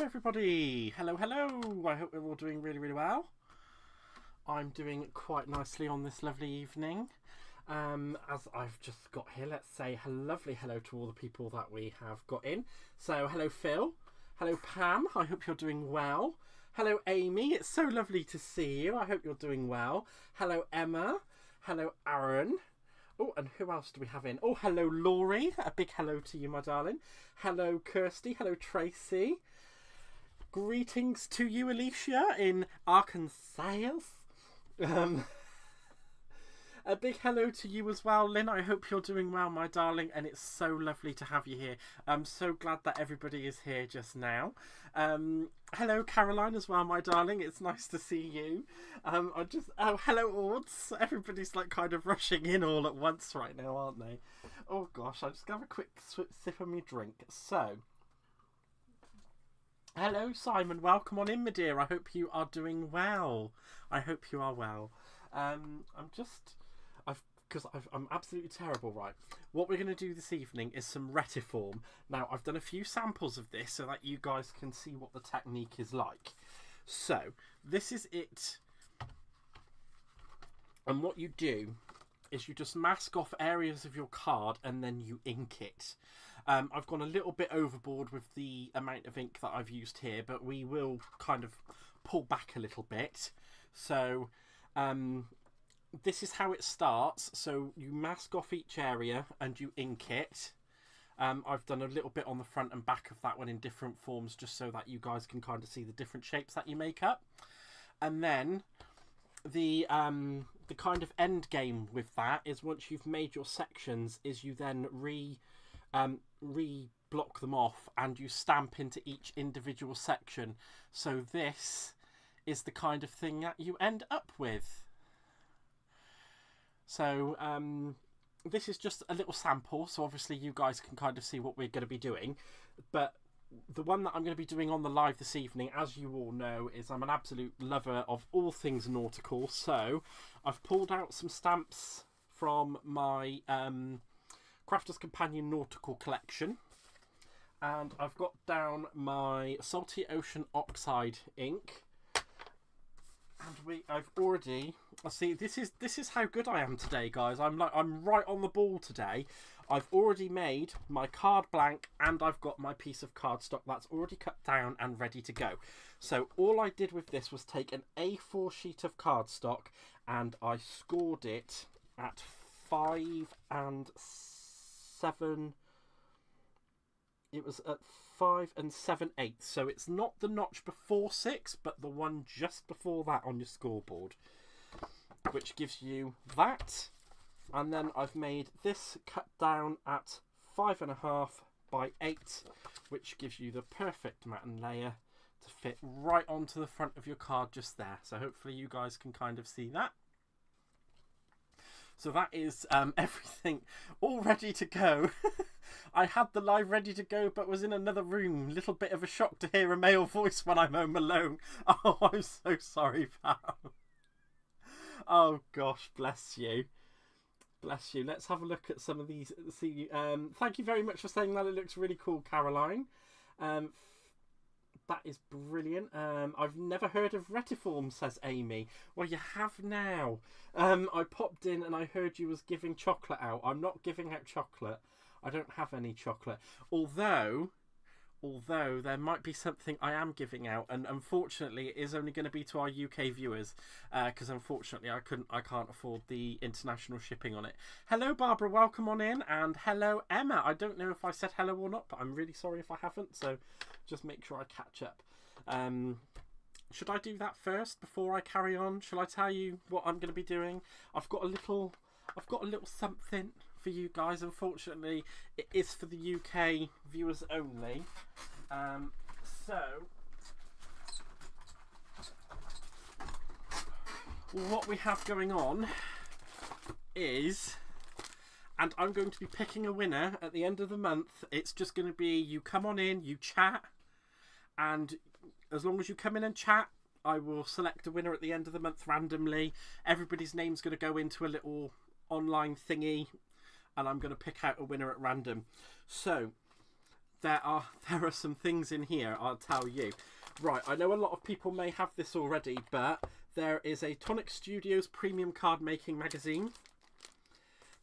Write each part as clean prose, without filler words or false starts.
everybody. Hello. I hope we're all doing really well. I'm doing quite nicely on this lovely evening. As I've just got here, let's say lovely hello to all the people that we have got in. So hello Phil, hello Pam, I hope you're doing well. Hello Amy, it's so lovely to see you, I hope you're doing well. Hello Emma, hello Aaron. Oh, and who else do we have in? Oh, hello Laurie, a big hello to you, my darling. Hello Kirsty, hello Tracy. Greetings to you, Alicia, in Arkansas. A big hello to you as well, Lynn. I hope you're doing well, my darling, and it's so lovely to have you here. I'm so glad that everybody is here just now. Hello, Caroline, as well, my darling. It's nice to see you. Hello, Ords. Everybody's like kind of rushing in all at once right now, aren't they? Oh gosh, I'm just gonna have a quick sip of my drink. So, hello, Simon. Welcome on in, my dear. I hope you are doing well. I hope you are well. I'm absolutely terrible, right? What we're going to do this evening is some Retiform. Now, I've done a few samples of this so that you guys can see what the technique is like. So, this is it. And what you do is you just mask off areas of your card and then you ink it. I've gone a little bit overboard with the amount of ink that I've used here, but we will kind of pull back a little bit. So, this is how it starts. So you mask off each area and you ink it. I've done a little bit on the front and back of that one in different forms just so that you guys can kind of see the different shapes that you make up. And then the kind of end game with that is once you've made your sections is you then re-block them off and you stamp into each individual section. So this is the kind of thing that you end up with. So this is just a little sample, so obviously you guys can kind of see what we're going to be doing. But the one that I'm going to be doing on the live this evening, as you all know, is I'm an absolute lover of all things nautical. So I've pulled out some stamps from my Crafter's Companion Nautical collection. And I've got down my Salty Ocean Oxide ink. And I've already see this is how good I am today, guys. I'm right on the ball today. I've already made my card blank and I've got my piece of cardstock that's already cut down and ready to go. So all I did with this was take an A4 sheet of cardstock and I scored it at 5 7. It was at 5 7/8, so it's not the notch before 6, but the one just before that on your scoreboard, which gives you that. And then I've made this cut down at 5.5 by 8, which gives you the perfect matten layer to fit right onto the front of your card just there. So hopefully you guys can kind of see that. So that is everything all ready to go. I had the live ready to go, but was in another room. Little bit of a shock to hear a male voice when I'm home alone. Oh, I'm so sorry, pal. Oh, gosh, bless you. Bless you. Let's have a look at some of these. See, thank you very much for saying that. It looks really cool, Caroline. That is brilliant. I've never heard of Retiform, says Amy. Well, you have now. I popped in and I heard you was giving chocolate out. I'm not giving out chocolate. I don't have any chocolate. Although there might be something I am giving out, and unfortunately it is only going to be to our UK viewers, because unfortunately I can't afford the international shipping on it. Hello Barbara, welcome on in, and hello Emma. I don't know if I said hello or not, but I'm really sorry if I haven't, so just make sure I catch up. Should I do that first before I carry on? Shall I tell you what I'm going to be doing? I've got a little something for you guys. Unfortunately it is for the UK viewers only. So what we have going on is, and I'm going to be picking a winner at the end of the month. It's just going to be, you come on in, you chat, and as long as you come in and chat, I will select a winner at the end of the month randomly. Everybody's name's going to go into a little online thingy and I'm going to pick out a winner at random. So there are some things in here, I'll tell you. Right, I know a lot of people may have this already, but there is a Tonic Studios premium card making magazine.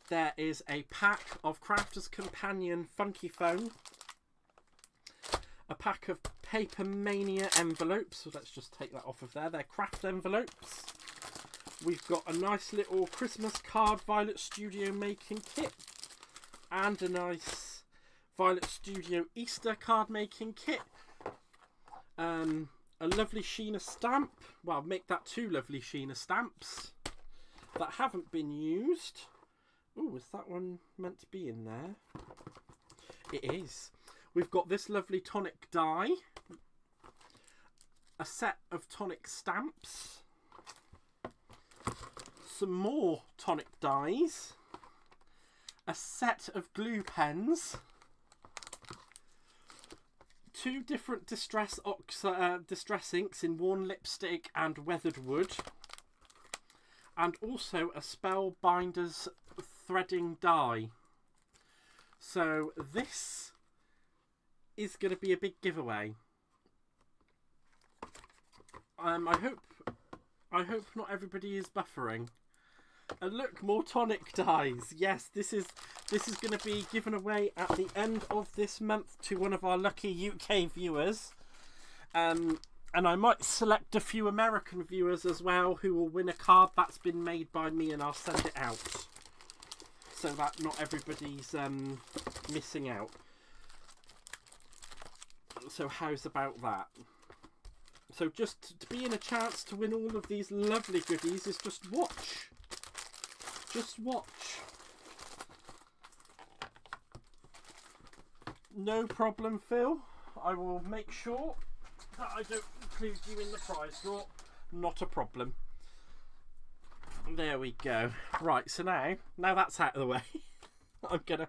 There is a pack of Crafter's Companion Funky Foam. A pack of Paper Mania envelopes. So let's just take that off of there. They're craft envelopes. We've got a nice little Christmas card Violet Studio making kit. And a nice Violet Studio Easter card making kit. A lovely Sheena stamp. Well, make that 2 lovely Sheena stamps that haven't been used. Oh, is that one meant to be in there? It is. We've got this lovely Tonic die. A set of Tonic stamps. Some more Tonic dies. A set of glue pens. 2 different distress inks in worn lipstick and weathered wood. And also a Spellbinder's threading die. So this is going to be a big giveaway. I hope not everybody is buffering. And look, more Tonic dies. Yes, this is going to be given away at the end of this month to one of our lucky UK viewers. And I might select a few American viewers as well who will win a card that's been made by me, and I'll send it out so that not everybody's missing out. So how's about that? So just to be in a chance to win all of these lovely goodies is just watch. Just watch. No problem, Phil. I will make sure that I don't include you in the prize draw. Not a problem. There we go. Right, so now that's out of the way, I'm gonna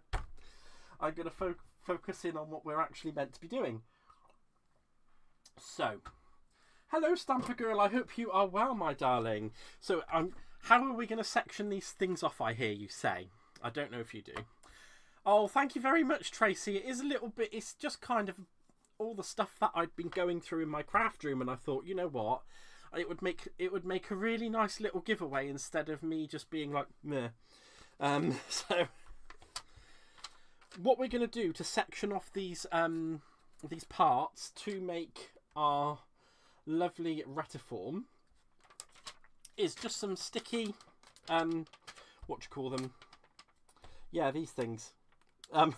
focus in on what we're actually meant to be doing. So, hello Stamper Girl, I hope you are well, my darling. So, how are we going to section these things off, I hear you say? I don't know if you do. Oh, thank you very much, Tracy. It is a little bit, it's just kind of all the stuff that I'd been going through in my craft room, and I thought, you know what? It would make a really nice little giveaway instead of me just being like, meh. So, what we're going to do to section off these parts to make our lovely Retiform is just some sticky, what do you call them? Yeah, these things. I'm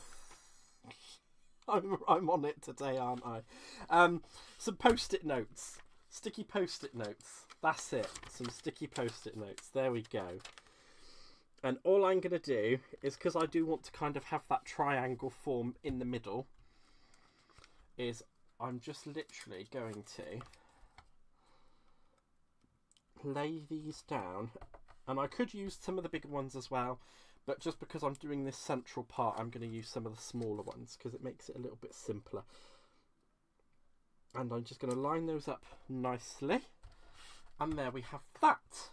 on it today, aren't I? Some post-it notes. Sticky post-it notes. That's it. Some sticky post-it notes. There we go. And all I'm going to do is, because I do want to kind of have that triangle form in the middle, is I'm just literally going to lay these down. And I could use some of the bigger ones as well, but just because I'm doing this central part, I'm going to use some of the smaller ones because it makes it a little bit simpler. And I'm just going to line those up nicely. And there we have that.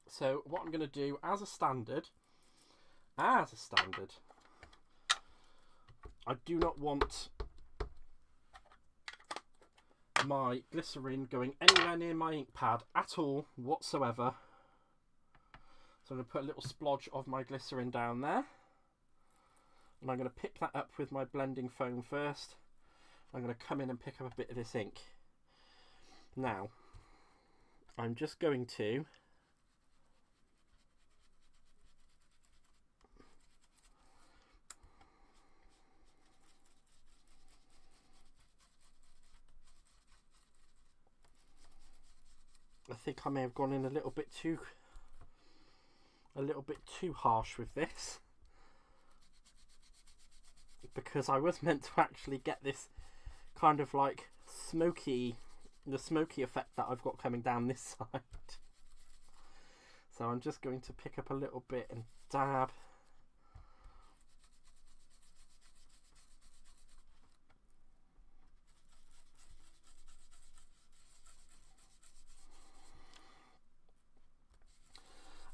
So what I'm going to do as a standard, I do not want my glycerin going anywhere near my ink pad at all whatsoever. So I'm going to put a little splodge of my glycerin down there. And I'm going to pick that up with my blending foam first. I'm going to come in and pick up a bit of this ink. Now, I'm just going to I think I may have gone in a little bit too harsh with this, because I was meant to actually get this kind of like the smoky effect that I've got coming down this side. So I'm just going to pick up a little bit and dab.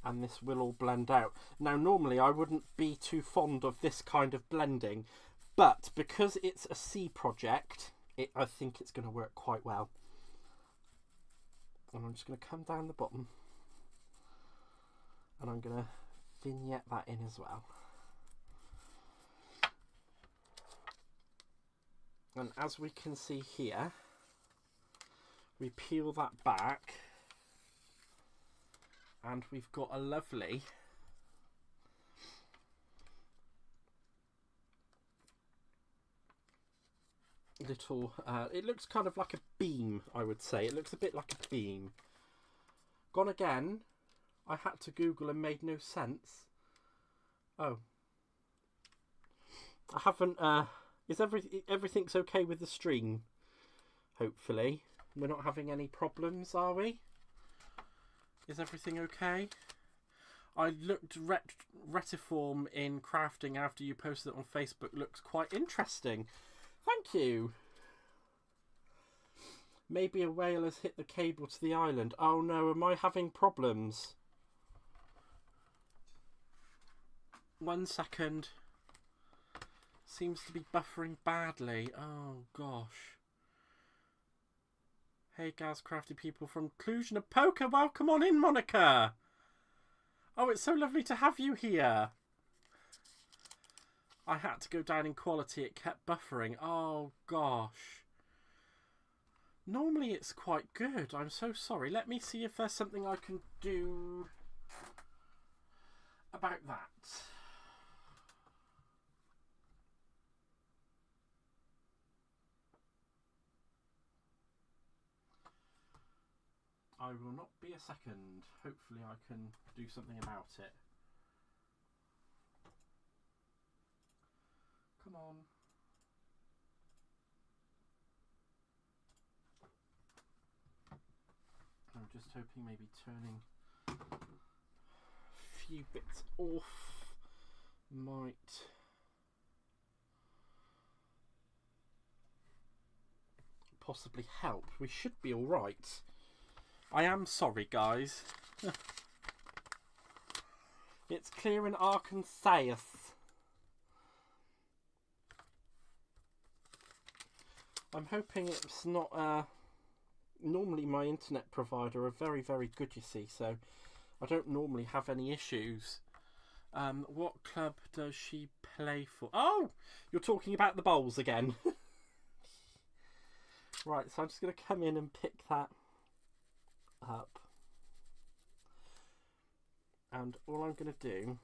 and this will all blend out. Now normally I wouldn't be too fond of this kind of blending, but because it's a C project, I think it's going to work quite well. And I'm just going to come down the bottom and I'm going to vignette that in as well. And as we can see here, we peel that back and we've got a lovely little, it looks kind of like a beam, I would say. It looks a bit like a beam. Gone again. I had to Google and made no sense. Oh. I haven't, is everything's okay with the stream? Hopefully. We're not having any problems, are we? Is everything okay? I looked Retiform in crafting after you posted it on Facebook. Looks quite interesting. Thank you. Maybe a whale has hit the cable to the island. Oh no, am I having problems? 1 second. Seems to be buffering badly. Oh gosh. Hey Gaz Crafty people from Cluj-Napoca, welcome on in, Monica. Oh, it's so lovely to have you here. I had to go down in quality, it kept buffering. Oh gosh. Normally it's quite good, I'm so sorry. Let me see if there's something I can do about that. I will not be a second. Hopefully I can do something about it. Come on. I'm just hoping maybe turning a few bits off might possibly help. We should be all right. I am sorry, guys. It's clear in Arkansas. I'm hoping it's not... normally my internet provider are very, very good, you see, so I don't normally have any issues. What club does she play for? Oh! You're talking about the bowls again. Right, so I'm just going to come in and pick that up, and all I'm going to do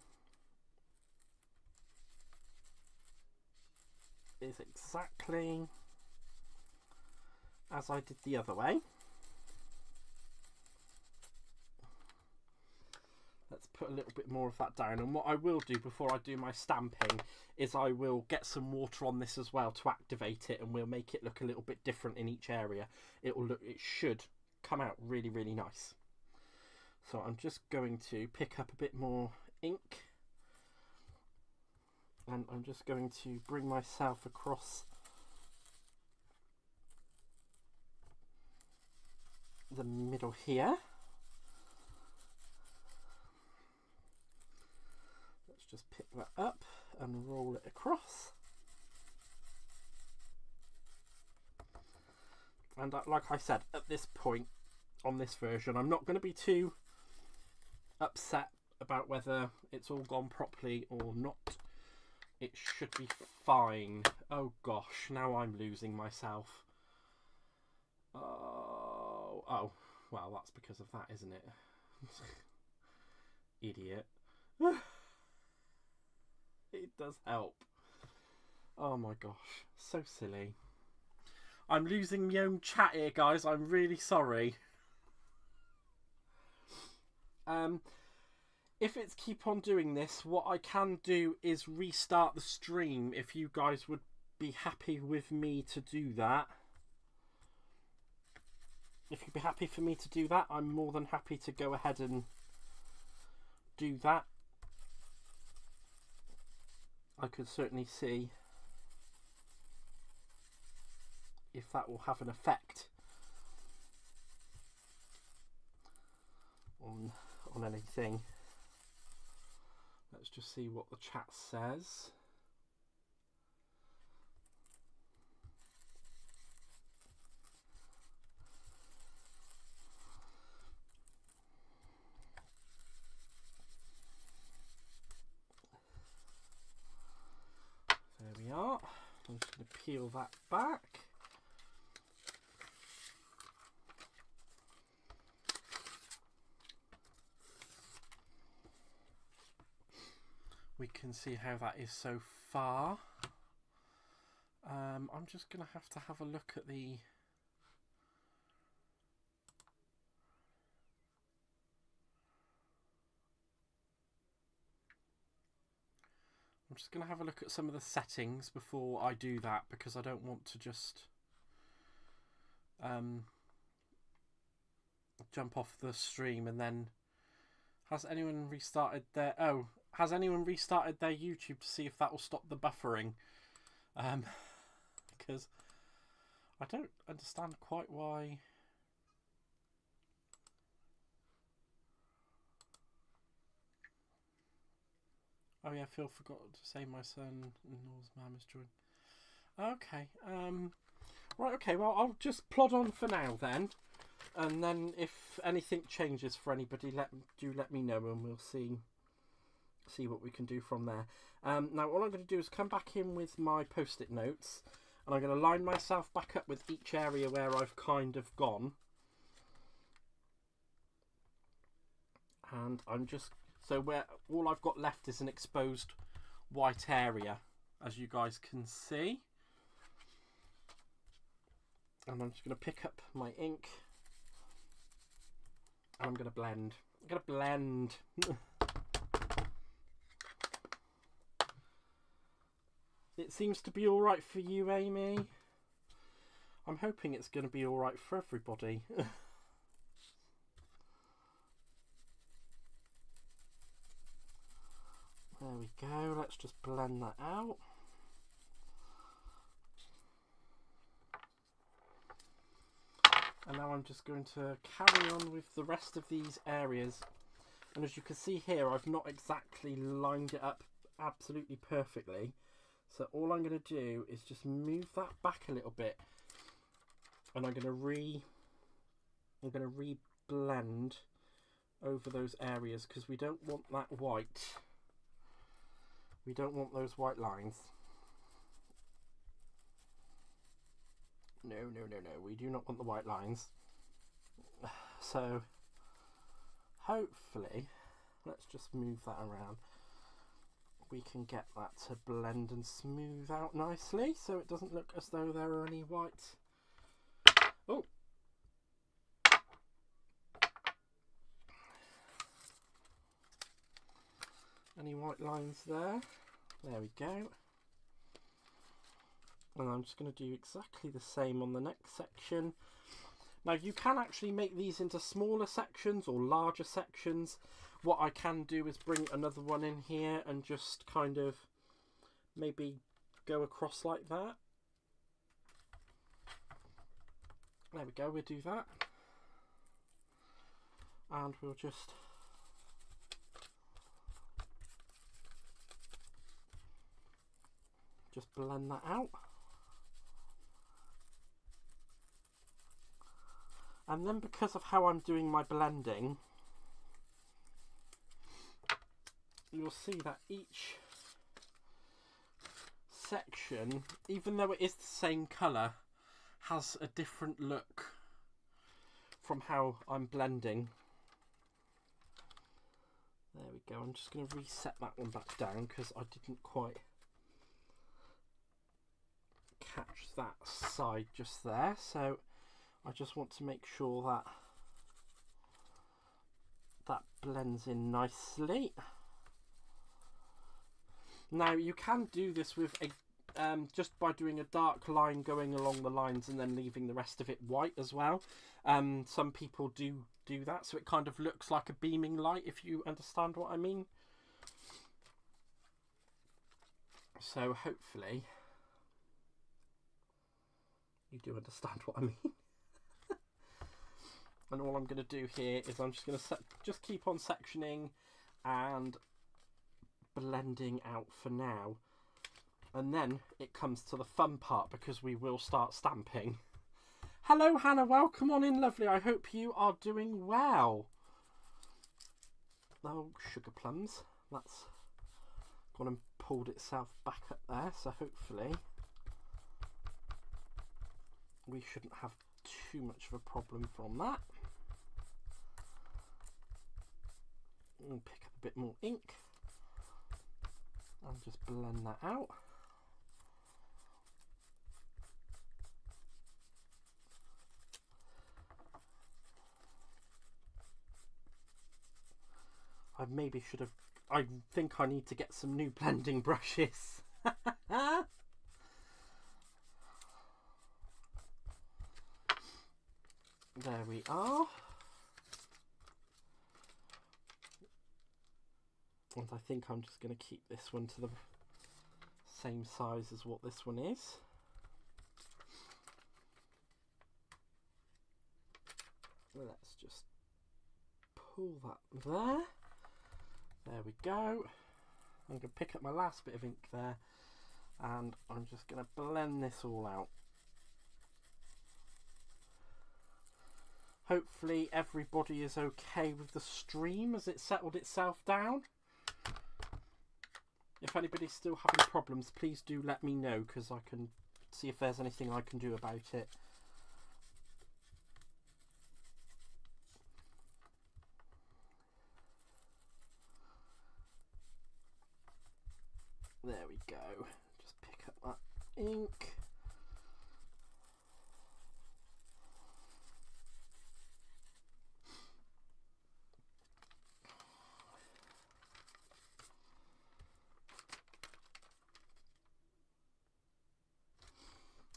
is exactly as I did the other way. Let's put a little bit more of that down, and what I will do before I do my stamping is I will get some water on this as well to activate it, and we'll make it look a little bit different in each area. It should come out really, really nice. So I'm just going to pick up a bit more ink, and I'm just going to bring myself across the middle here. Let's just pick that up and roll it across. And like I said, at this point on this version, I'm not going to be too upset about whether it's all gone properly or not. It should be fine. Oh gosh, now I'm losing myself. Oh, well, that's because of that, isn't it? Idiot. It does help. Oh my gosh, so silly. I'm losing my own chat here, guys. I'm really sorry. If it's keep on doing this, what I can do is restart the stream if you guys would be happy with me to do that. If you'd be happy for me to do that, I'm more than happy to go ahead and do that. I could certainly see if that will have an effect on anything. Let's just see what the chat says. There we are. I'm just going to peel that back. We can see how that is so far. I'm just going to have a look at the... I'm just going to have a look at some of the settings before I do that, because I don't want to just jump off the stream and then... Has anyone restarted their... Oh, has anyone restarted their YouTube to see if that will stop the buffering? Because I don't understand quite why... Oh yeah, Phil forgot to say my son-in-law's mum has joined. Okay, right, okay, well, I'll just plod on for now then. And then if anything changes for anybody, do let me know, and we'll see what we can do from there. Now, all I'm going to do is come back in with my post-it notes, and I'm going to line myself back up with each area where I've kind of gone. And I'm just... So where all I've got left is an exposed white area, as you guys can see. And I'm just going to pick up my ink. And I'm going to blend. I'm going to blend. It seems to be all right for you, Amy. I'm hoping it's going to be all right for everybody. There we go, let's just blend that out. And now I'm just going to carry on with the rest of these areas. And as you can see here, I've not exactly lined it up absolutely perfectly. So all I'm going to do is just move that back a little bit. And I'm going to re-blend over those areas, because we don't want that white. We don't want those white lines. No, no, no, no. We do not want the white lines. So, hopefully, let's just move that around. We can get that to blend and smooth out nicely, so it doesn't look as though there are any white... Oh! Any white lines there? There we go. And I'm just going to do exactly the same on the next section. Now you can actually make these into smaller sections or larger sections. What I can do is bring another one in here and just kind of maybe go across like that. There we go, we'll do that. And we'll just... blend that out. And then because of how I'm doing my blending, you'll see that each section, even though it is the same colour, has a different look from how I'm blending. There we go. I'm just going to reset that one back down because I didn't quite catch that side just there, so I just want to make sure that that blends in nicely. Now you can do this with a just by doing a dark line going along the lines and then leaving the rest of it white as well. Some people do that, so it kind of looks like a beaming light, if you understand what I mean. So hopefully you do understand what I mean. And all I'm going to do here is I'm just going to just keep on sectioning and blending out for now. And then it comes to the fun part, because we will start stamping. Hello Hannah, welcome on in, lovely. I hope you are doing well. Oh, sugar plums. That's gone and pulled itself back up there, so hopefully we shouldn't have too much of a problem from that. We'll pick up a bit more ink and just blend that out. I maybe should have, I think I need to get some new blending brushes. There we are. And I think I'm just going to keep this one to the same size as what this one is. Let's just pull that there. There we go. I'm going to pick up my last bit of ink there, and I'm just going to blend this all out. Hopefully everybody is okay with the stream as it settled itself down. If anybody's still having problems, please do let me know, because I can see if there's anything I can do about it. There we go. Just pick up that ink.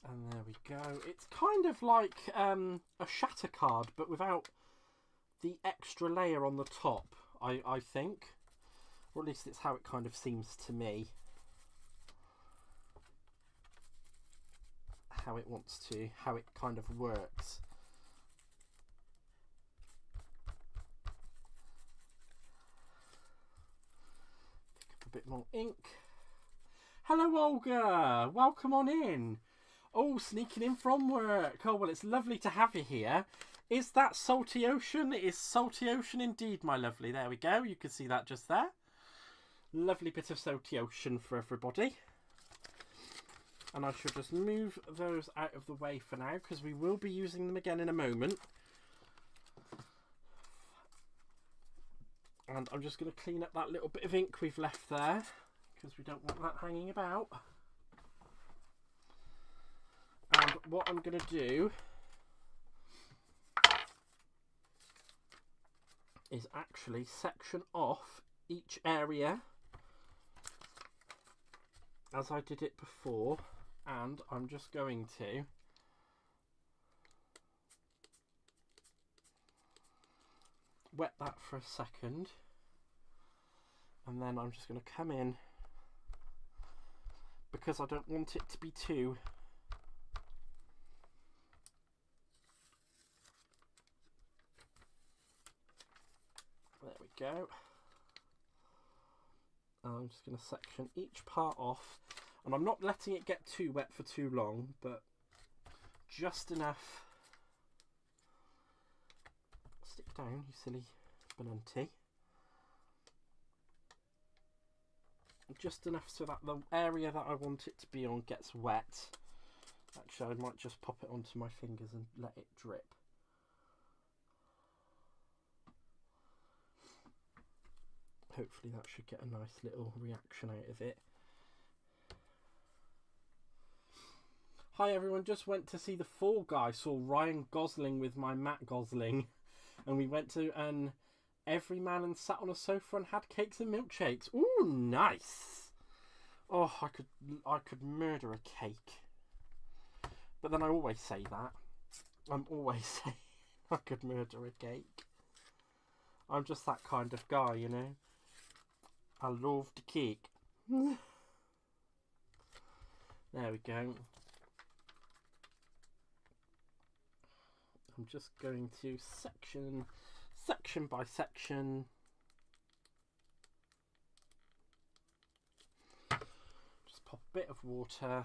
And there we go. It's kind of like a shatter card, but without the extra layer on the top, I think. Or at least it's how it kind of seems to me. How it wants to, how it kind of works. Pick up a bit more ink. Hello Olga, welcome on in. Oh, sneaking in from work. Oh, well, it's lovely to have you here. Is that Salty Ocean? It is Salty Ocean indeed, my lovely. There we go. You can see that just there. Lovely bit of Salty Ocean for everybody. And I shall just move those out of the way for now, because we will be using them again in a moment. And I'm just going to clean up that little bit of ink we've left there, because we don't want that hanging about. And what I'm going to do is actually section off each area as I did it before, and I'm just going to wet that for a second, and then I'm just going to come in, because I don't want it to be too go. I'm just going to section each part off, and I'm not letting it get too wet for too long, but just enough. Stick down, you silly bananti. Just enough so that the area that I want it to be on gets wet. Actually, I might just pop it onto my fingers and let it drip. Hopefully that should get a nice little reaction out of it. Hi everyone, just went to see The Fall Guy. Saw Ryan Gosling with my Matt Gosling. And we went to an Everyman and sat on a sofa and had cakes and milkshakes. Ooh, nice. Oh, I could murder a cake. But then I always say that. I'm always saying I could murder a cake. I'm just that kind of guy, you know. I love the cake. There we go. I'm just going to section by section. bit of water.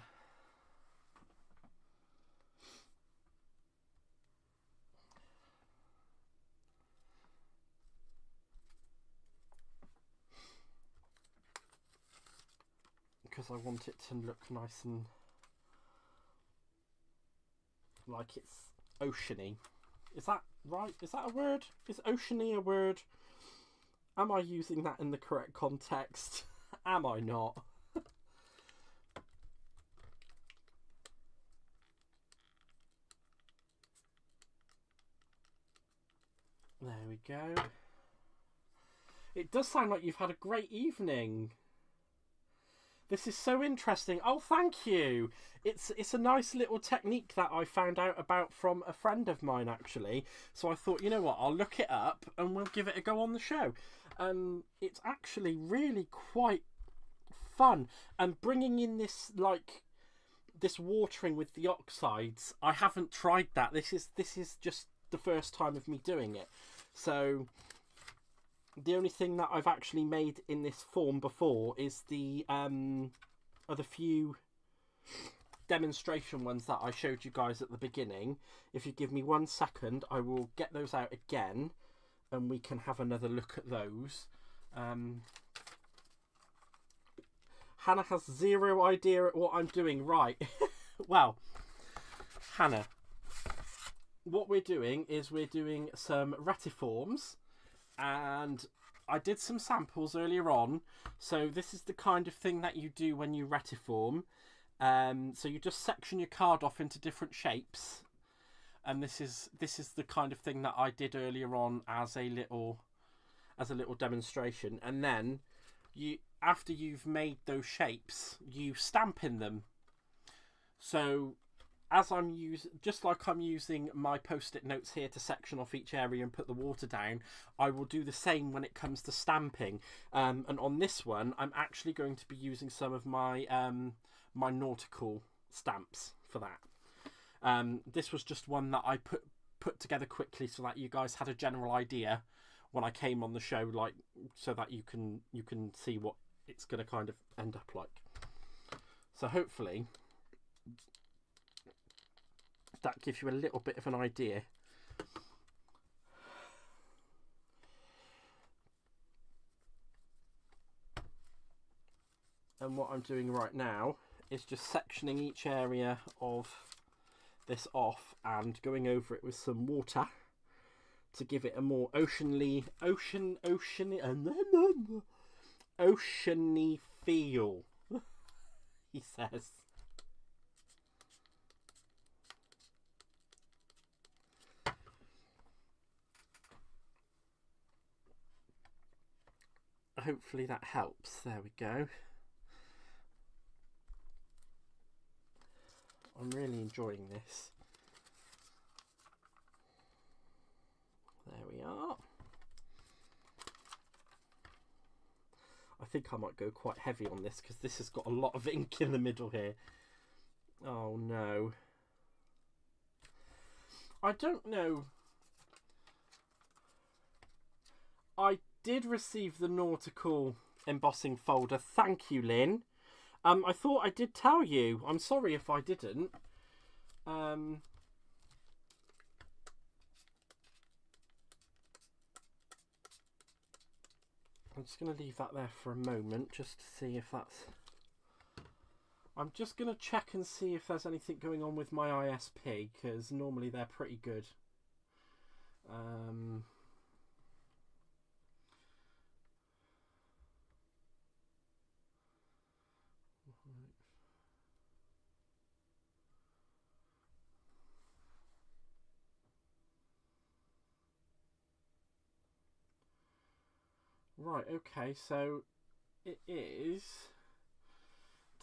Because I want it to look nice and like it's oceany. Is that right? Is that a word? Is oceany a word? Am I using that in the correct context? Am I not? There we go. It does sound like you've had a great evening. This is so interesting. Oh, thank you. It's a nice little technique that I found out about from a friend of mine, actually. So I thought, you know what, I'll look it up and we'll give it a go on the show. It's actually really quite fun. And bringing in this, like, this watering with the oxides, I haven't tried that. This is just the first time of me doing it. So the only thing that I've actually made in this form before is the other few demonstration ones that I showed you guys at the beginning. If you give me 1 second, I will get those out again and we can have another look at those. Hannah has zero idea at what I'm doing. Right. Well, Hannah, what we're doing is we're doing some retiforms, and I did some samples earlier on. So this is the kind of thing that you do when you retiform. So you just section your card off into different shapes, and this is the kind of thing that I did earlier on as a little demonstration. And then after you've made those shapes, you stamp in them. So as just like I'm using my post-it notes here to section off each area and put the water down, I will do the same when it comes to stamping. And on this one, I'm actually going to be using some of my my nautical stamps for that. This was just one that I put together quickly so that you guys had a general idea when I came on the show, like, so that you can see what it's going to kind of end up like. So hopefully that gives you a little bit of an idea. And what I'm doing right now is just sectioning each area of this off and going over it with some water to give it a more oceany feel, he says. Hopefully that helps. There we go. I'm really enjoying this. There we are. I think I might go quite heavy on this because this has got a lot of ink in the middle here. Oh no. I don't know. I did receive the nautical embossing folder. Thank you, Lynn. I thought I did tell you. I'm sorry if I didn't. I'm just going to leave that there for a moment just to see if that's... I'm just going to check and see if there's anything going on with my ISP, because normally they're pretty good. Right, okay, so it is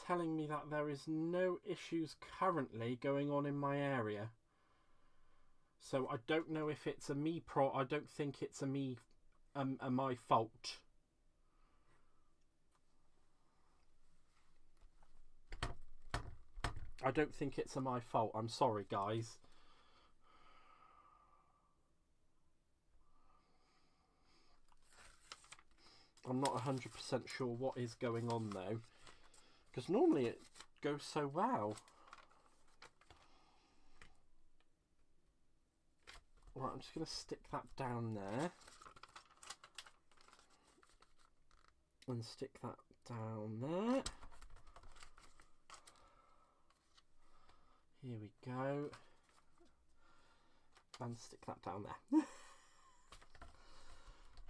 telling me that there is no issues currently going on in my area. So I don't know if it's a me I don't think it's a me my fault. I don't think it's my fault. I'm sorry, guys. I'm not 100% sure what is going on though, because normally it goes so well. Right, I'm just going to stick that down there. And stick that down there. Here we go. And stick that down there.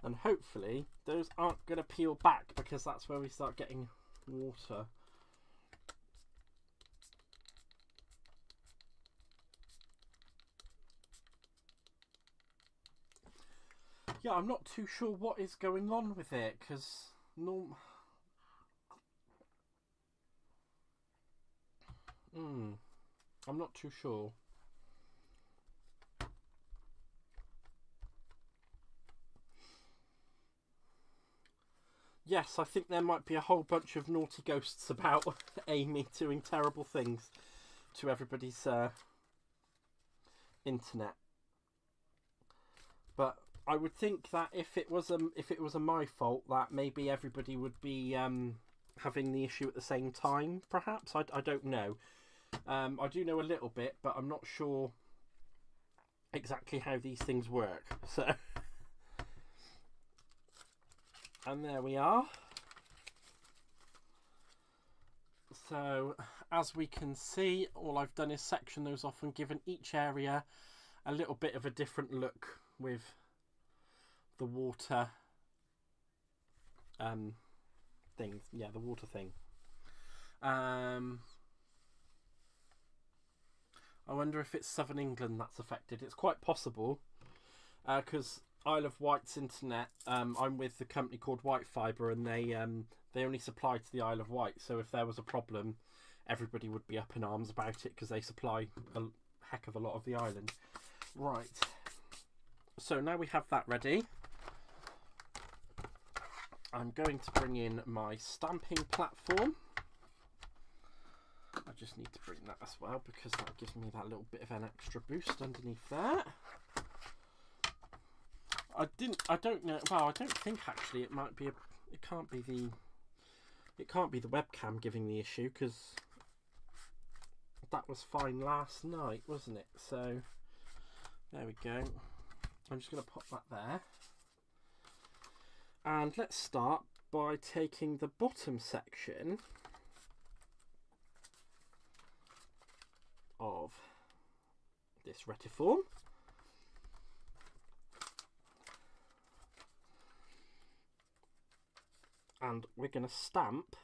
And hopefully those aren't going to peel back, because that's where we start getting water. Yeah, I'm not too sure what is going on with it, because I'm not too sure. Yes, I think there might be a whole bunch of naughty ghosts about Amy doing terrible things to everybody's internet. But I would think that if it was my fault, that maybe everybody would be having the issue at the same time. Perhaps I don't know. I do know a little bit, but I'm not sure exactly how these things work. So. And there we are. So, as we can see, all I've done is section those off and given each area a little bit of a different look with the water thing. Yeah, the water thing. I wonder if it's Southern England that's affected. It's quite possible, because Isle of Wight's internet, I'm with the company called White Fibre, and they only supply to the Isle of Wight. So if there was a problem, everybody would be up in arms about it, because they supply a heck of a lot of the island. Right. So now we have that ready. I'm going to bring in my stamping platform. I just need to bring that as well, because that gives me that little bit of an extra boost underneath there. I don't know. Well, I don't think actually it might be it can't be the webcam giving the issue, because that was fine last night, wasn't it? So there we go. I'm just going to pop that there. And let's start by taking the bottom section of this Retiform. And we're going to stamp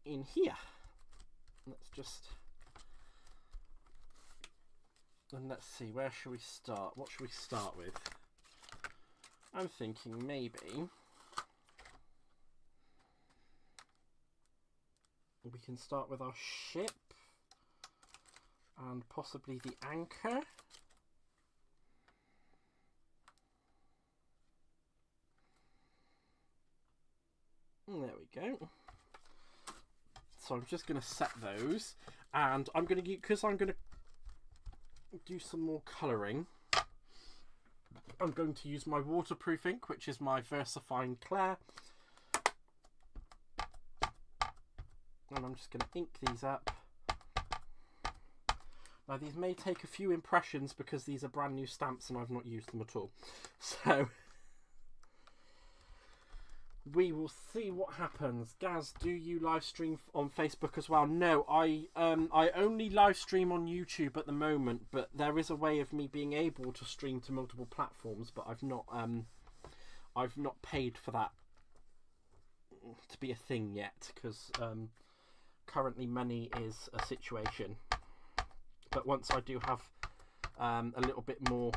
in here. Let's just... And let's see, where should we start? What should we start with? I'm thinking maybe we can start with our ship and possibly the anchor. And there we go. So I'm just going to set those, and I'm going to, because I'm going to do some more colouring, I'm going to use my waterproof ink, which is my VersaFine Clair, and I'm just going to ink these up. Now these may take a few impressions, because these are brand new stamps and I've not used them at all, so we will see what happens. Gaz, do you live stream on Facebook as well? No, I only live stream on YouTube at the moment, but there is a way of me being able to stream to multiple platforms, but I've not paid for that to be a thing yet, because currently money is a situation. But once I do have a little bit more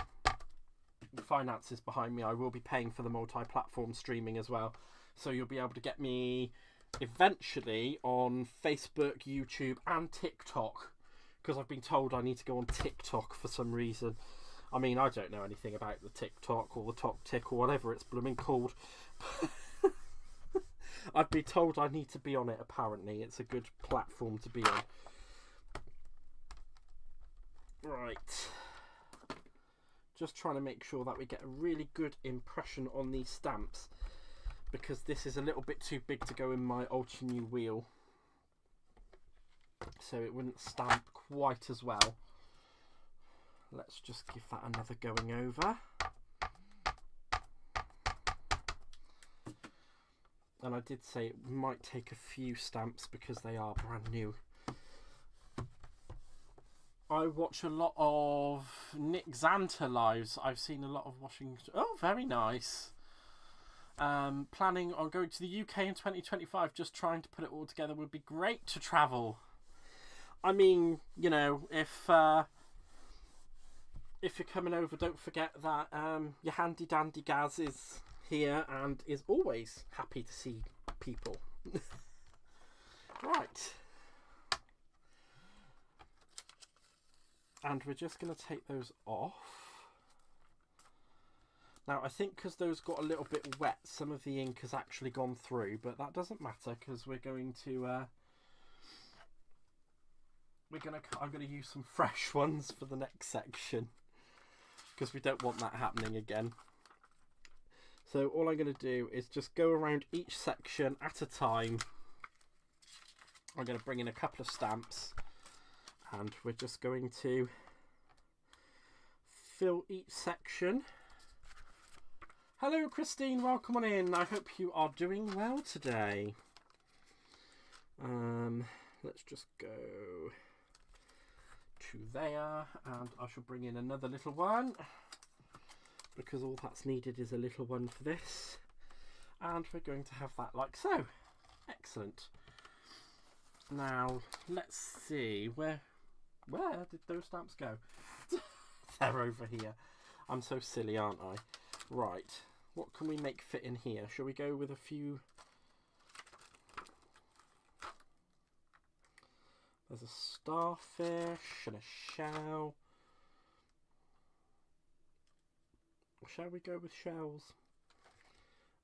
finances behind me, I will be paying for the multi-platform streaming as well. So you'll be able to get me eventually on Facebook, YouTube and TikTok, because I've been told I need to go on TikTok for some reason. I mean, I don't know anything about the TikTok or the TokTik or whatever it's blooming called. I've been told I need to be on it, apparently. It's a good platform to be on. Right. Just trying to make sure that we get a really good impression on these stamps, because this is a little bit too big to go in my ultra new wheel, so it wouldn't stamp quite as well. Let's just give that another going over. And I did say it might take a few stamps because they are brand new. I watch a lot of Nick Xanta lives. I've seen a lot of washing. Oh, very nice. Planning on going to the UK in 2025. Just trying to put it all together. Would be great to travel. I mean, you know, if you're coming over, don't forget that your handy dandy Gaz is here and is always happy to see people. Right. And we're just going to take those off. Now, I think because those got a little bit wet, some of the ink has actually gone through, but that doesn't matter because we're going to I'm going to use some fresh ones for the next section because we don't want that happening again. So all I'm going to do is just go around each section at a time. I'm going to bring in a couple of stamps and we're just going to fill each section. Hello Christine, welcome on in. I hope you are doing well today. Let's just go to there and I shall bring in another little one because all that's needed is a little one for this. And we're going to have that like so. Excellent. Now, let's see, where did those stamps go? They're over here. I'm so silly, aren't I? Right, what can we make fit in here? Shall we go with a few? There's a starfish and a shell. Or shall we go with shells?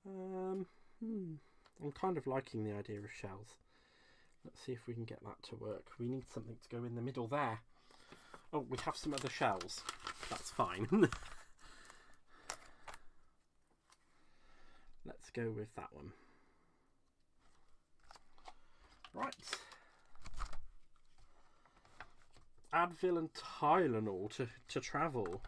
I'm kind of liking the idea of shells. Let's see if we can get that to work. We need something to go in the middle there. Oh, we have some other shells. That's fine. Let's go with that one. Right. Advil and Tylenol to travel.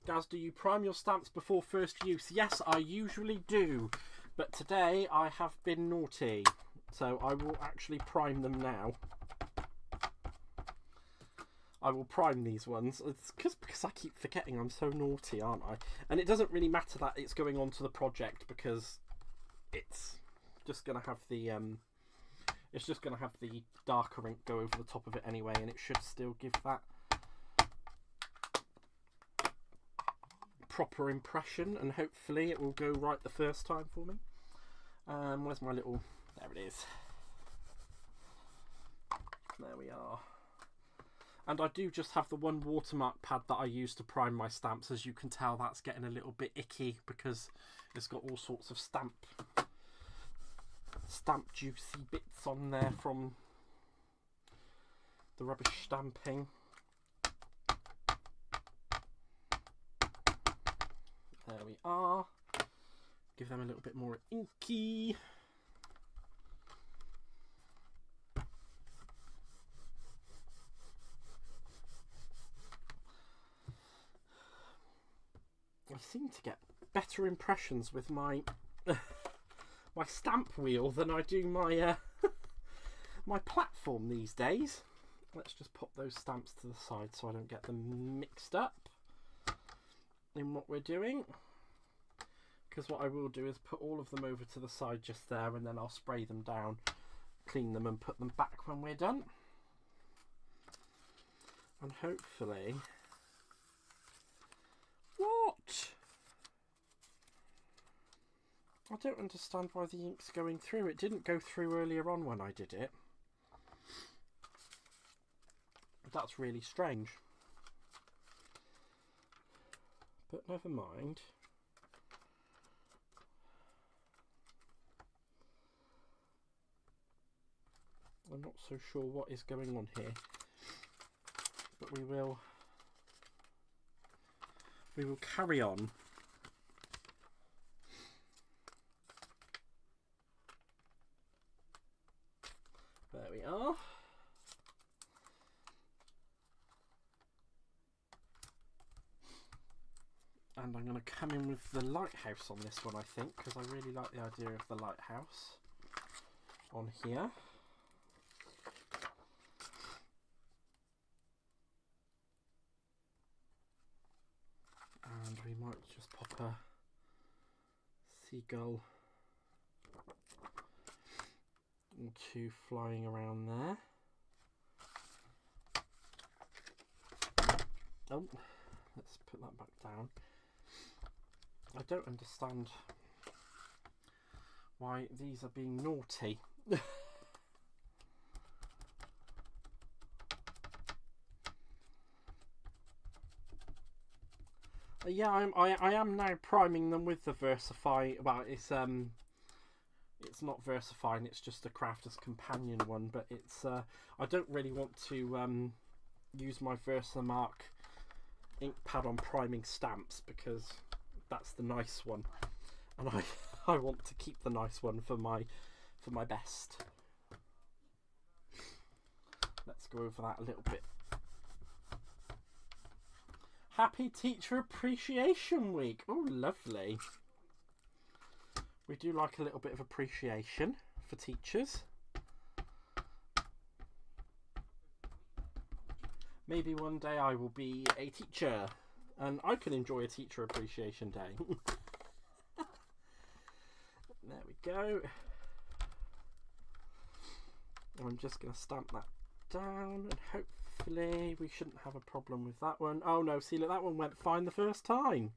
Gaz, do you prime your stamps before first use? Yes, I usually do. But today I have been naughty. So I will actually prime them now. I will prime these ones. It's because I keep forgetting I'm so naughty, aren't I? And it doesn't really matter that it's going on to the project because it's just going to have the darker ink go over the top of it anyway, and it should still give that proper impression, and hopefully it will go right the first time for me. Where's my little... There it is. There we are. And I do just have the one watermark pad that I use to prime my stamps. As you can tell, that's getting a little bit icky because it's got all sorts of stamp juicy bits on there from the rubbish stamping. There we are. Give them a little bit more inky. I seem to get better impressions with my my stamp wheel than I do my my platform these days. Let's just pop those stamps to the side so I don't get them mixed up in what we're doing. Because what I will do is put all of them over to the side just there, and then I'll spray them down, clean them and put them back when we're done. And hopefully... What? I don't understand why the ink's going through. It didn't go through earlier on when I did it. That's really strange. But never mind. I'm not so sure what is going on here. But we will carry on. There we are. And I'm going to come in with the lighthouse on this one, I think, because I really like the idea of the lighthouse on here. And we might just pop a seagull or two flying around there. Oh, let's put that back down. I don't understand why these are being naughty. Yeah, I am now priming them with the Versify. Well, it's not Versifying, it's just a Crafter's Companion one, but it's I don't really want to use my Versamark ink pad on priming stamps because that's the nice one, and I want to keep the nice one for my best. Let's go over that a little bit. Happy Teacher Appreciation Week. Oh, lovely. We do like a little bit of appreciation for teachers. Maybe one day I will be a teacher and I can enjoy a Teacher Appreciation Day. There we go. I'm just going to stamp that down and hopefully we shouldn't have a problem with that one. Oh no, see, look, that one went fine the first time.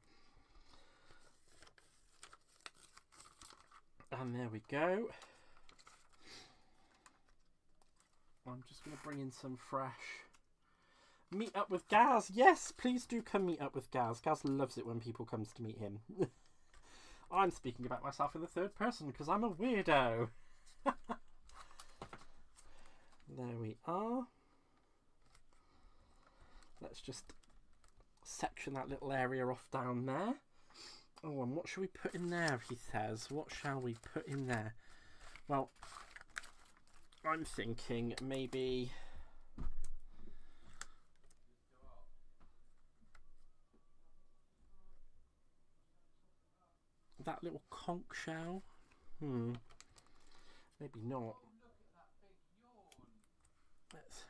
And there we go. I'm just going to bring in some fresh. Meet up with Gaz. Yes, please do come meet up with Gaz. Gaz loves it when people come to meet him. I'm speaking about myself in the third person because I'm a weirdo. There we are. Let's just section that little area off down there. Oh, and what shall we put in there, he says? What shall we put in there? Well, I'm thinking maybe that little conch shell. Maybe not. Let's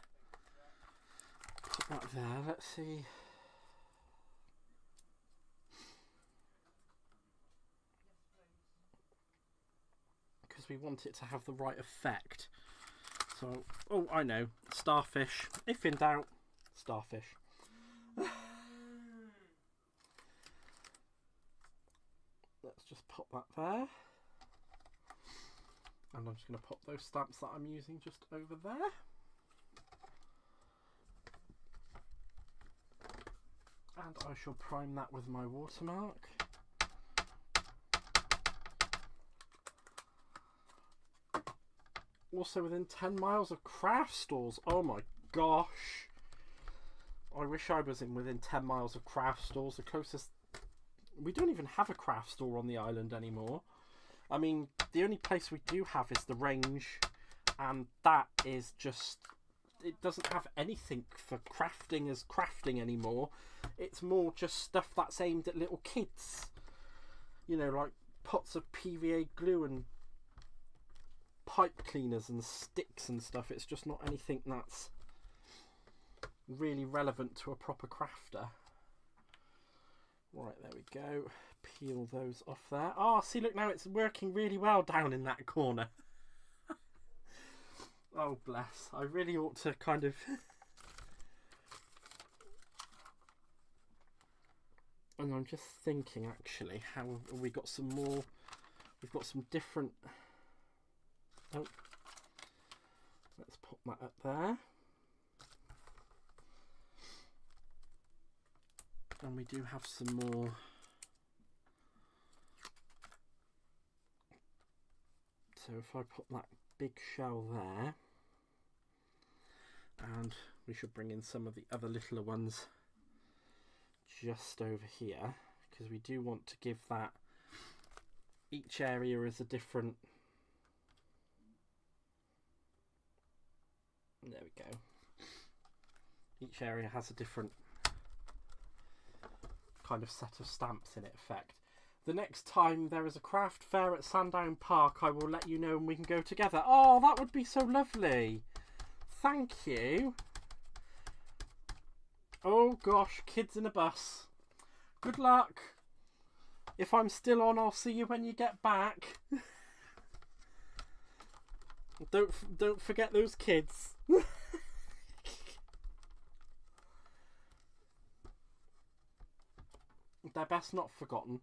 put that there. Let's see. Because we want it to have the right effect. So, oh, I know. Starfish. If in doubt, starfish. Let's just pop that there. And I'm just going to pop those stamps that I'm using just over there. And I shall prime that with my watermark. Also within 10 miles of craft stores. Oh my gosh. I wish I was within 10 miles of craft stores. The closest... We don't even have a craft store on the island anymore. I mean, the only place we do have is the range. And that is just... It doesn't have anything for crafting as crafting anymore. It's more just stuff that's aimed at little kids. You know, like pots of PVA glue and pipe cleaners and sticks and stuff. It's just not anything that's really relevant to a proper crafter. Right, there we go. Peel those off there. Oh, see, look, now it's working really well down in that corner. Oh, bless. I really ought to kind of... And I'm just thinking, actually, how we got some more... We've got some different... Oh. Let's pop that up there. And we do have some more... So if I put that big shell there, and we should bring in some of the other littler ones just over here, because we do want to give that, each area is a different There we go. Each area has a different kind of set of stamps in effect. The next time there is a craft fair at Sandown Park, I will let you know and we can go together. Oh, that would be so lovely. Thank you. Oh gosh, kids in a bus. Good luck. If I'm still on, I'll see you when you get back. Don't forget those kids. They're best not forgotten.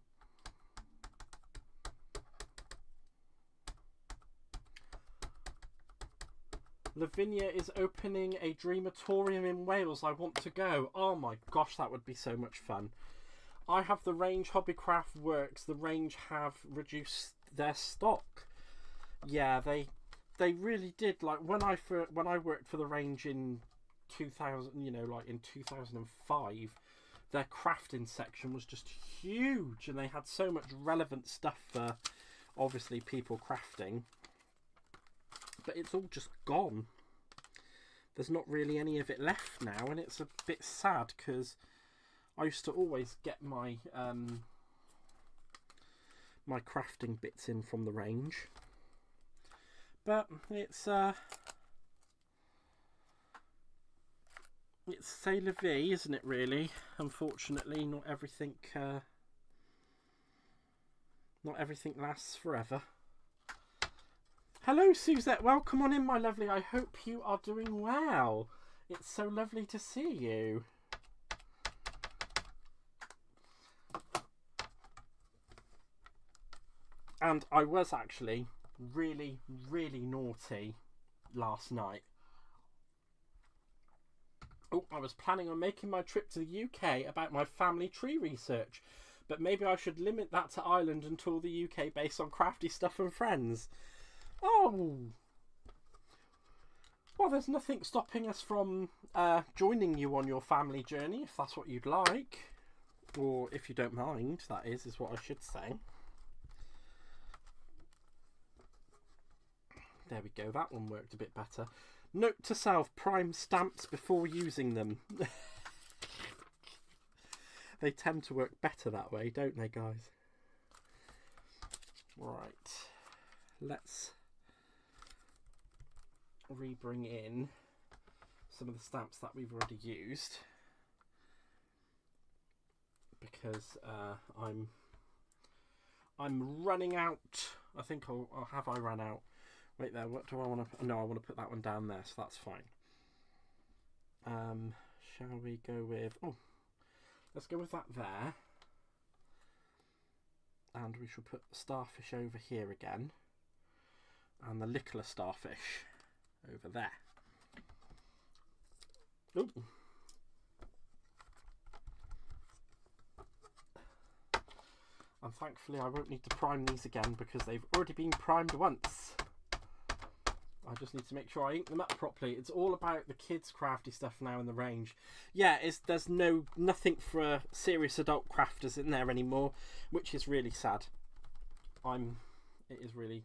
Lavinia is opening a Dreamatorium in Wales. I want to go. Oh my gosh, that would be so much fun. I have the Range Hobbycraft Works. The Range have reduced their stock. Yeah, they really did. Like when I worked for the Range in 2000, you know, like in 2005, their crafting section was just huge, and they had so much relevant stuff for obviously people crafting. But it's all just gone. There's not really any of it left now, and it's a bit sad because I used to always get my my crafting bits in from the Range. But it's c'est la vie, isn't it? Really, unfortunately, not everything lasts forever. Hello, Suzette. Welcome on in, my lovely. I hope you are doing well. It's so lovely to see you. And I was actually really, really naughty last night. Oh, I was planning on making my trip to the UK about my family tree research, but maybe I should limit that to Ireland and tour the UK based on crafty stuff and friends. Oh, well, there's nothing stopping us from joining you on your family journey, if that's what you'd like. Or if you don't mind, that is what I should say. There we go, that one worked a bit better. Note to self, prime stamps before using them. They tend to work better that way, don't they, guys? Right, let's re-bring in some of the stamps that we've already used, because I'm running out. I think I'll have I run out. Wait there, what do I want to... No, I want to put that one down there, so that's fine. Shall we go with... Oh, let's go with that there. And we shall put starfish over here again. And the littler starfish over there. Ooh. And thankfully I won't need to prime these again because they've already been primed once. I just need to make sure I ink them up properly. It's all about the kids' crafty stuff now in the Range. Yeah, there's nothing for serious adult crafters in there anymore, which is really sad. It is really,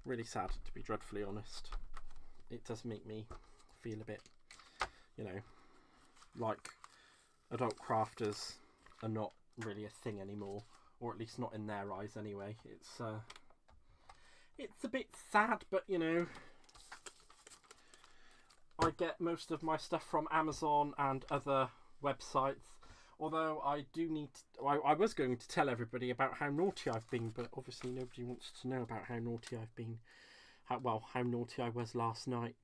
really sad, to be dreadfully honest. It does make me feel a bit, you know, like adult crafters are not really a thing anymore, or at least not in their eyes anyway. It's a bit sad, but you know, I get most of my stuff from Amazon and other websites. Although I do need to, I was going to tell everybody about how naughty I've been, but obviously nobody wants to know about how naughty I've been. How naughty I was last night.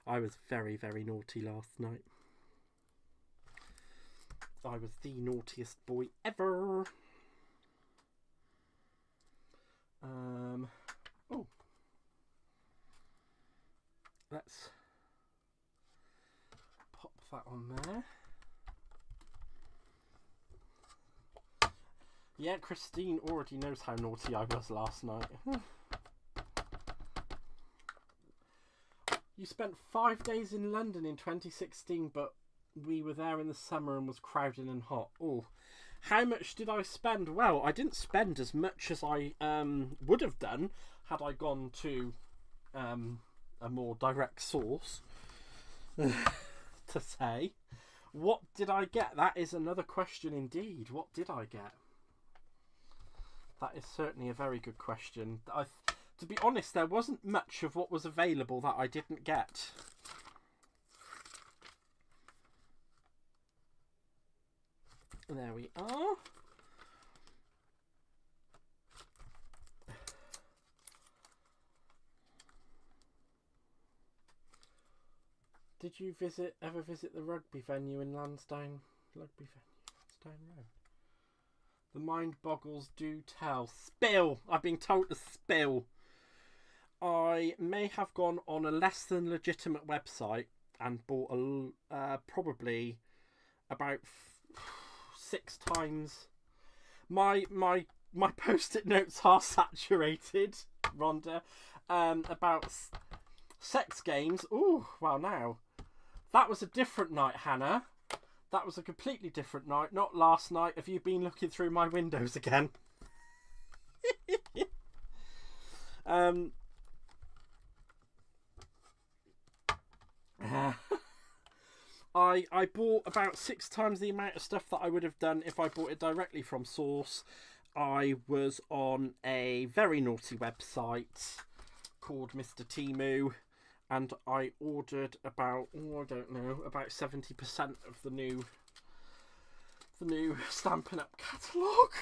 I was very, very naughty last night. I was the naughtiest boy ever. Oh, let's pop that on there. Yeah, Christine already knows how naughty I was last night. You spent 5 days in London in 2016, but we were there in the summer and was crowded and hot. Oh, how much did I spend? Well, I didn't spend as much as I would have done had I gone to a more direct source to say, what did I get? That is another question indeed. What did I get? That is certainly a very good question. To be honest, there wasn't much of what was available that I didn't get. There we are. Did you ever visit the rugby venue in Lansdowne? Lansdowne Road. The mind boggles do tell. Spill! I've been told to spill. I may have gone on a less than legitimate website and bought probably about 6 times. My post-it notes are saturated, Rhonda. About sex games. Ooh, well now. That was a different night, Hannah. That was a completely different night. Not last night. Have you been looking through my windows again? I bought about 6 times the amount of stuff that I would have done if I bought it directly from source. I was on a very naughty website called Mr. Temu, and I ordered about, about 70% of the new Stampin' Up catalogue.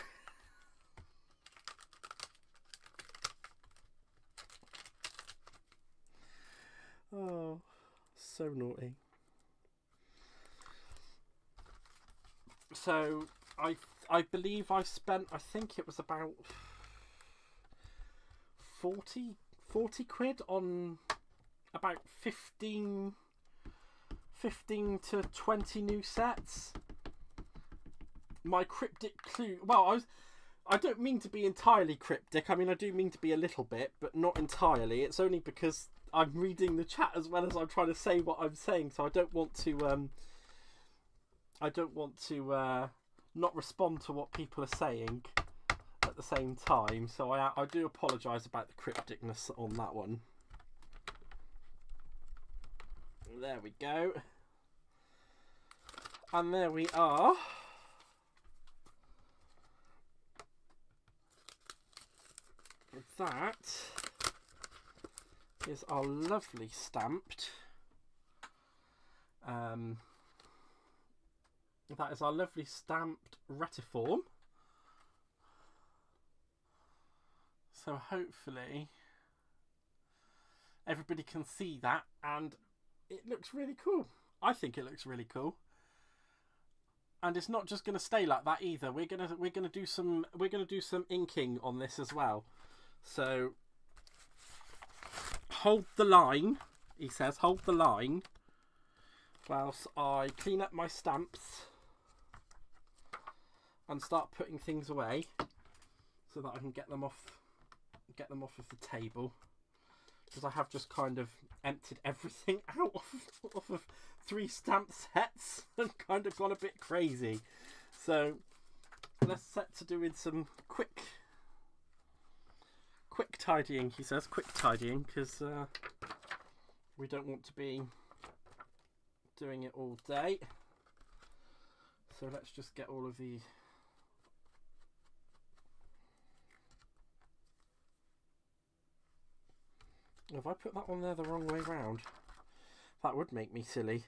Oh, so naughty. So I believe I spent, I think it was about 40 quid on about 15 to 20 new sets. My cryptic clue, well, I don't mean to be entirely cryptic. I mean, I do mean to be a little bit, but not entirely. It's only because I'm reading the chat as well as I'm trying to say what I'm saying, so I don't want to not respond to what people are saying at the same time. So I do apologise about the crypticness on that one. There we go. And there we are. That is our lovely stamped. That is our lovely stamped Retiform. So hopefully everybody can see that, and it looks really cool. I think it looks really cool. And it's not just going to stay like that either. We're gonna do some inking on this as well. So hold the line, he says. Hold the line whilst I clean up my stamps and start putting things away so that I can get them off of the table, because I have just kind of emptied everything out off of 3 stamp sets and kind of gone a bit crazy. So let's set to doing some quick tidying, he says. Quick tidying, because we don't want to be doing it all day. So let's just get all of the Have I put that on there the wrong way round? That would make me silly.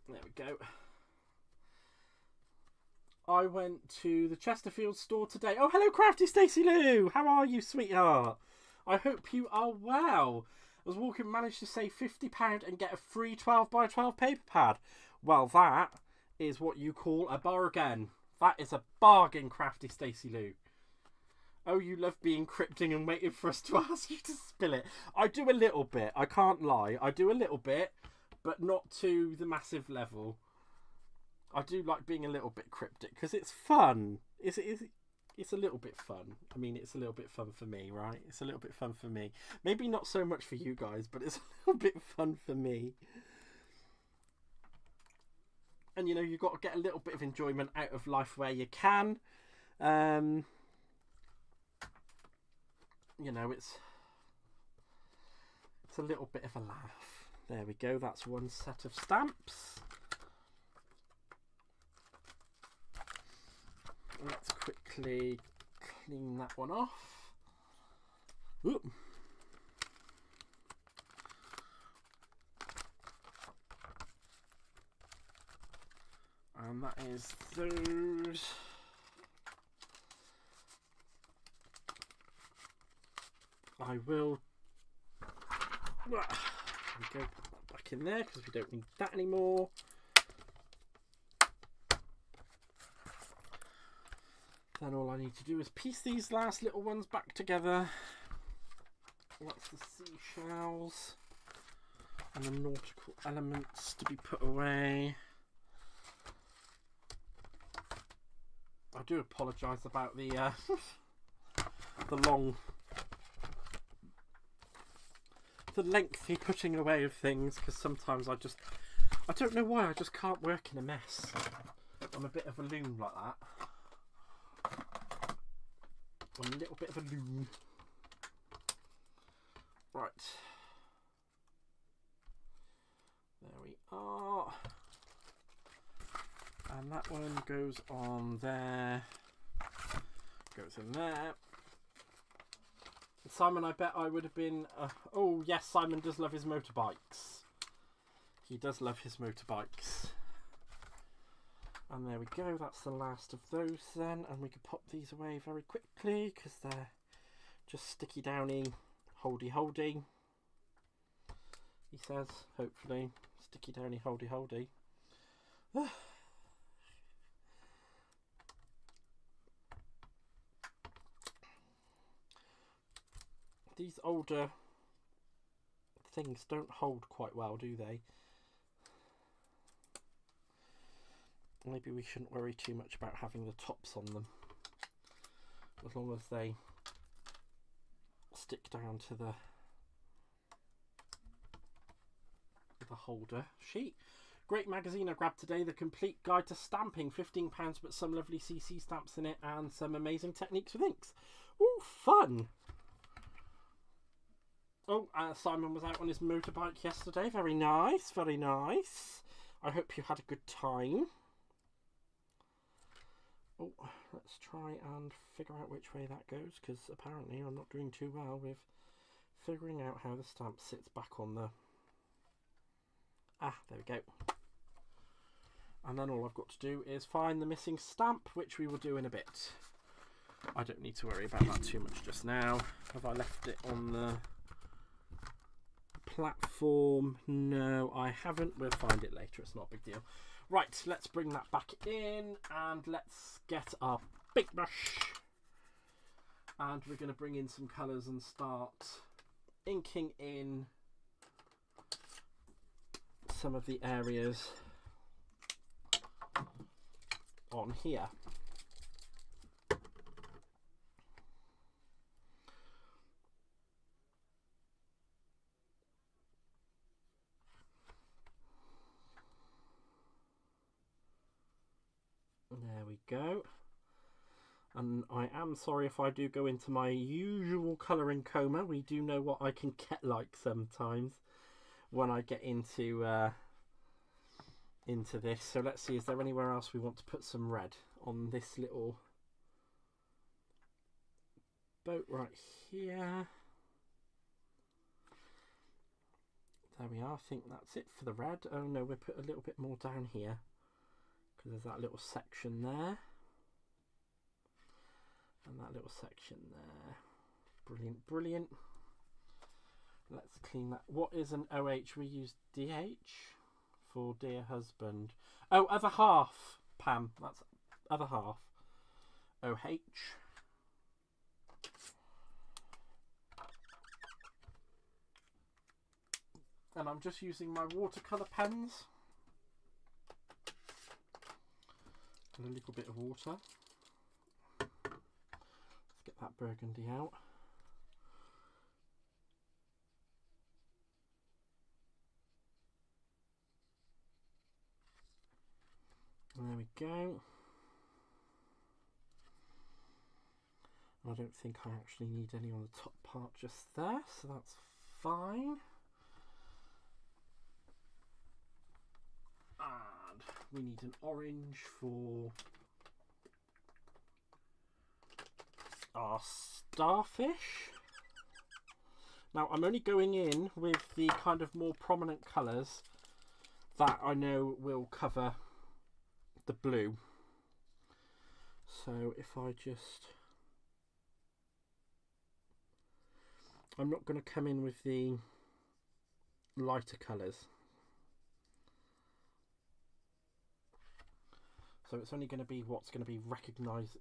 There we go. I went to the Chesterfield store today. Oh, hello, Crafty Stacey Lou. How are you, sweetheart? I hope you are well. I was walking, managed to save £50 and get a free 12x12 paper pad. Well, that is what you call a bargain. That is a bargain, Crafty Stacey Lou. Oh, you love being cryptic and waiting for us to ask you to spill it. I do a little bit. I can't lie. I do a little bit, but not to the massive level. I do like being a little bit cryptic because it's fun. It's a little bit fun. I mean, it's a little bit fun for me, right? It's a little bit fun for me. Maybe not so much for you guys, but it's a little bit fun for me. And, you know, you've got to get a little bit of enjoyment out of life where you can. you know, it's a little bit of a laugh. There we go, that's one set of stamps. Let's quickly clean that one off. Ooh. And that is those. I will there we go, put that back in there because we don't need that anymore. Then all I need to do is piece these last little ones back together. That's the seashells and the nautical elements to be put away. I do apologise about the the lengthy putting away of things, because sometimes I don't know why, I just can't work in a mess. I'm a bit of a loon like that. I'm a little bit of a loon. Right. There we are. And that one goes on there. Goes in there. Simon, I bet I would have been... oh, yes, Simon does love his motorbikes. He does love his motorbikes. And there we go. That's the last of those then. And we can pop these away very quickly because they're just sticky downy, holdy. He says, hopefully. Sticky downy, holdy. These older things don't hold quite well, do they? Maybe we shouldn't worry too much about having the tops on them, as long as they stick down to the holder sheet. Great magazine I grabbed today, The Complete Guide to Stamping, £15, but some lovely CC stamps in it and some amazing techniques with inks. Ooh, fun! Oh, Simon was out on his motorbike yesterday. Very nice, very nice. I hope you had a good time. Oh, let's try and figure out which way that goes, because apparently I'm not doing too well with figuring out how the stamp sits back on the... Ah, there we go. And then all I've got to do is find the missing stamp, which we will do in a bit. I don't need to worry about that too much just now. Have I left it on the platform? No, I haven't. We'll find it later. It's not a big deal. Right, let's bring that back in and let's get our big brush. And we're going to bring in some colours and start inking in some of the areas on here. There we go. And I am sorry if I do go into my usual colouring coma. We do know what I can get like sometimes when I get into this. So let's see, is there anywhere else we want to put some red on this little boat right here? There we are. I think that's it for the red. Oh no, we'll put a little bit more down here because there's that little section there and that little section there. Brilliant, brilliant. Let's clean that. What is an OH? We use DH for dear husband. Oh, other half, Pam. That's other half. OH. And I'm just using my watercolour pens. And a little bit of water. Let's get that burgundy out. There we go. I don't think I actually need any on the top part just there, so that's fine. And we need an orange for our starfish. Now I'm only going in with the kind of more prominent colours that I know will cover the blue. So if I just... I'm not going to come in with the lighter colours. So it's only going to be what's going to be recognised,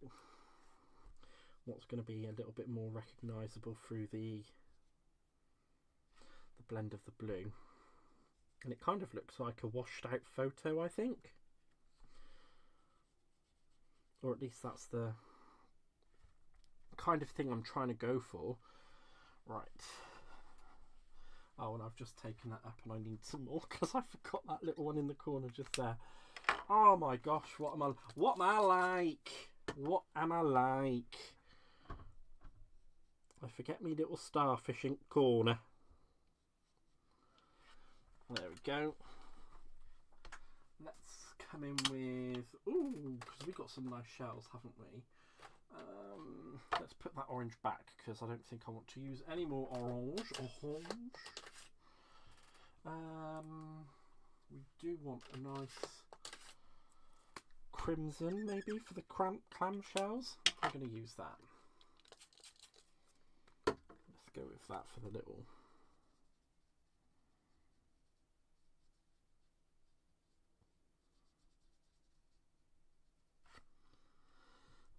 what's going to be a little bit more recognisable through the blend of the blue. And it kind of looks like a washed out photo, I think. Or at least that's the kind of thing I'm trying to go for. Right. Oh, and I've just taken that up and I need some more because I forgot that little one in the corner just there. Oh my gosh, what am I like? What am I like? I forget me little starfish in corner. There we go. Let's come in with... Ooh, because we've got some nice shells, haven't we? Let's put that orange back because I don't think I want to use any more orange. We do want a nice crimson maybe for the clam shells. I'm going to use that. Let's go with that for the little...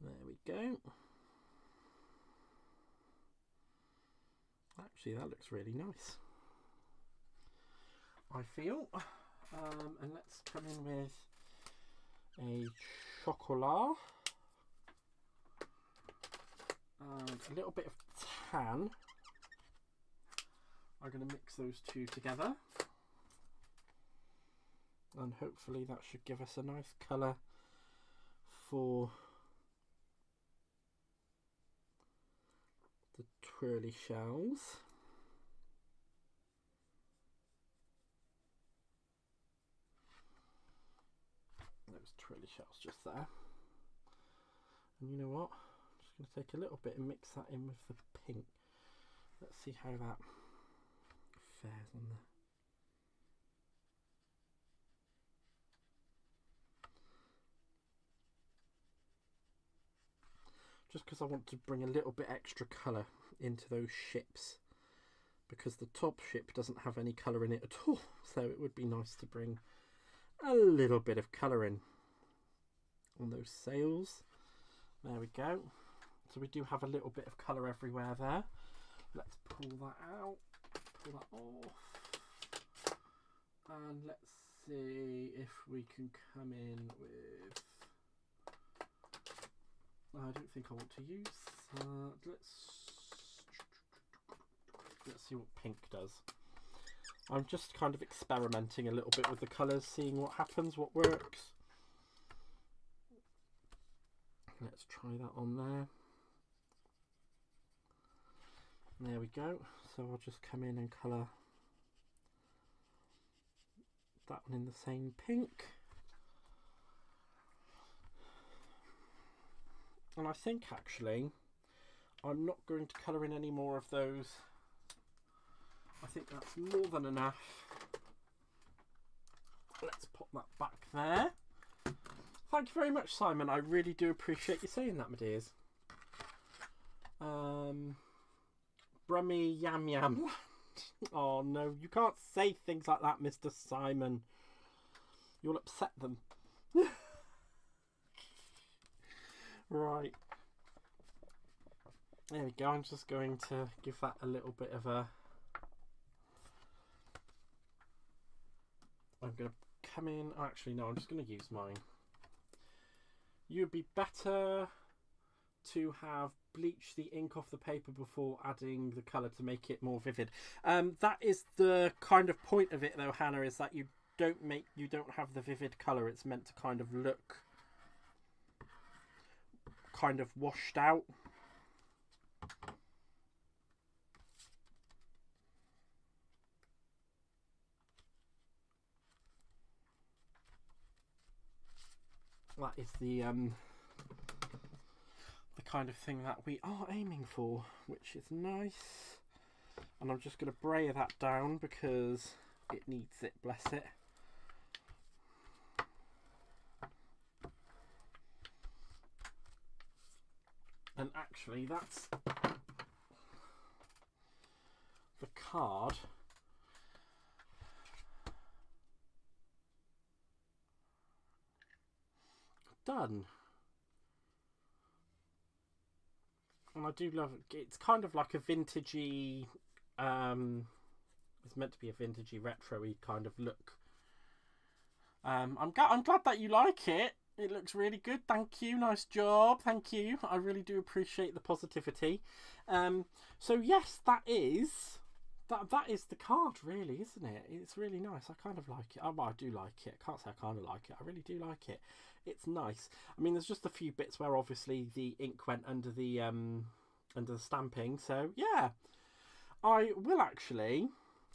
There we go. Actually, that looks really nice, I feel. And let's come in with a chocolat and a little bit of tan. I'm going to mix those two together, and hopefully that should give us a nice colour for the twirly shells. Those twirly shells just there. And you know what? I'm just going to take a little bit and mix that in with the pink. Let's see how that fares on there. Just because I want to bring a little bit extra colour into those ships, because the top ship doesn't have any colour in it at all, so it would be nice to bring a little bit of colour in on those sails. There we go. So we do have a little bit of colour everywhere there. Let's pull that out, pull that off, and let's see if we can come in with... I don't think I want to use that. Let's see what pink does. I'm just kind of experimenting a little bit with the colours, seeing what happens, what works. Let's try that on there. There we go. So I'll just come in and colour that one in the same pink. And I think actually I'm not going to colour in any more of those. I think that's more than enough. Let's pop that back there. Thank you very much, Simon. I really do appreciate you saying that, my dears. Brummy Yam Yam. Oh no, you can't say things like that, Mr. Simon. You'll upset them. Right. There we go. I'm just going to give that a little bit of a... I'm going to come in... Actually, no, I'm just going to use mine. You'd be better to have bleached the ink off the paper before adding the colour to make it more vivid. That is the kind of point of it, though, Hannah, is that you don't have the vivid colour. It's meant to kind of look kind of washed out. That is the kind of thing that we are aiming for, which is nice. And I'm just going to brayer that down because it needs it, bless it. And actually that's the card done. And I do love it. It's kind of like a vintagey, it's meant to be a vintagey retro-y kind of look. I'm glad that you like it. It looks really good. Thank you. Nice job. Thank you. I really do appreciate the positivity. So yes, that is the card, really, isn't it? It's really nice. I kind of like it. Oh, well, I do like it. I can't say I kind of like it. I really do like it. It's nice. I mean, there's just a few bits where obviously the ink went under the stamping. So yeah, I will actually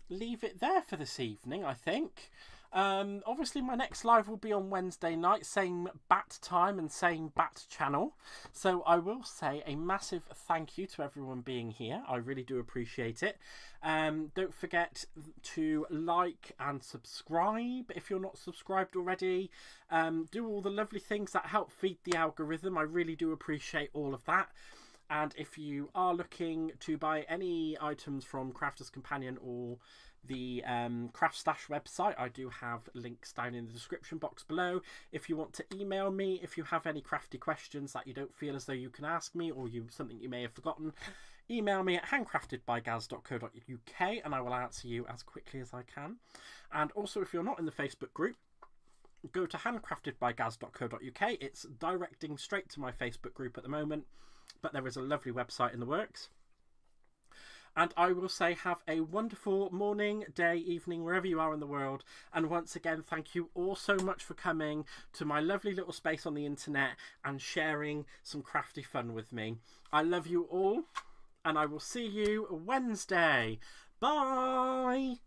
leave it there for this evening, I think. Obviously my next live will be on Wednesday night, same bat time and same bat channel, so I will say a massive thank you to everyone being here. I really do appreciate it. Don't forget to like and subscribe if you're not subscribed already. Do all the lovely things that help feed the algorithm. I really do appreciate all of that. And if you are looking to buy any items from Crafter's Companion or the Craft Stash website, I do have links down in the description box below. If you want to email me, if you have any crafty questions that you don't feel as though you can ask me, or something you may have forgotten, email me at handcraftedbygaz.co.uk and I will answer you as quickly as I can. And also, if you're not in the Facebook group, go to handcraftedbygaz.co.uk. It's directing straight to my Facebook group at the moment, but there is a lovely website in the works. And I will say have a wonderful morning, day, evening, wherever you are in the world. And once again, thank you all so much for coming to my lovely little space on the internet and sharing some crafty fun with me. I love you all, and I will see you Wednesday. Bye!